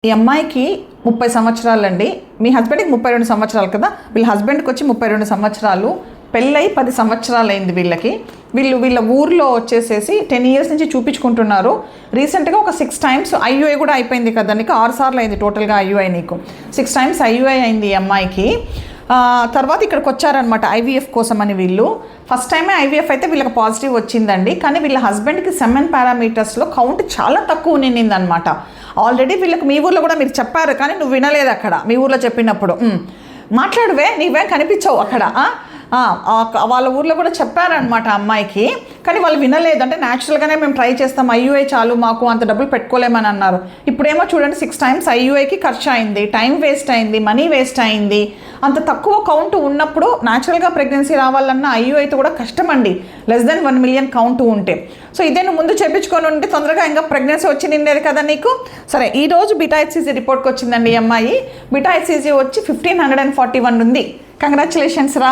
ఈ అమ్మాయికి 30 సంవత్సరాలండి. మీ హస్బెండ్కి 32 సంవత్సరాలు కదా. వీళ్ళ హస్బెండ్కి వచ్చి 32 సంవత్సరాలు. పెళ్ళై 10 సంవత్సరాలు అయింది వీళ్ళకి. వీళ్ళ ఊర్లో వచ్చేసేసి 10 ఇయర్స్ నుంచి చూపించుకుంటున్నారు. రీసెంట్గా ఒక 6 times IUI కూడా అయిపోయింది కదా నీకు. 6 సార్లు అయింది టోటల్గా IUI నీకు. 6 times IUI అయింది ఈ అమ్మాయికి. తర్వాత ఇక్కడికి వచ్చారనమాట IVF కోసం అని. వీళ్ళు ఫస్ట్ టైమే IVF అయితే వీళ్ళకి పాజిటివ్ వచ్చిందండి. కానీ వీళ్ళ హస్బెండ్కి సెమెన్ పారామీటర్స్లో కౌంట్ చాలా తక్కువ నిండిందనమాట. ఆల్రెడీ వీళ్ళకి మీ ఊర్లో కూడా మీరు చెప్పారు, కానీ నువ్వు వినలేదు అక్కడ. మీ ఊర్లో చెప్పినప్పుడు మాట్లాడువే, నీవే కనిపించవు అక్కడ. వాళ్ళ ఊర్లో కూడా చెప్పారనమాట అమ్మాయికి, కానీ వాళ్ళు వినలేదు. అంటే న్యాచురల్గానే మేము ట్రై చేస్తాం, IUI చాలు మాకు, అంత డబ్బులు పెట్టుకోలేమని అన్నారు. ఇప్పుడేమో చూడండి 6 times IUIకి ఖర్చు అయింది, టైం వేస్ట్ అయింది, మనీ వేస్ట్ అయింది. అంత తక్కువ కౌంట్ ఉన్నప్పుడు న్యాచురల్గా ప్రెగ్నెన్సీ రావాలన్నా IUIతో కూడా కష్టం అండి, లెస్ దెన్ 1 million కౌంట్ ఉంటే. సో ఇదే నువ్వు ముందు చెప్పించుకొని ఉంటే తొందరగా ఇంకా ప్రెగ్నెన్సీ వచ్చి నిండేది కదా నీకు. సరే, ఈరోజు బీటా HCG రిపోర్ట్కి వచ్చిందండి ఈ అమ్మాయి. బీటా HCG వచ్చి 1541 ఉంది. కంగ్రాచులేషన్స్ రా.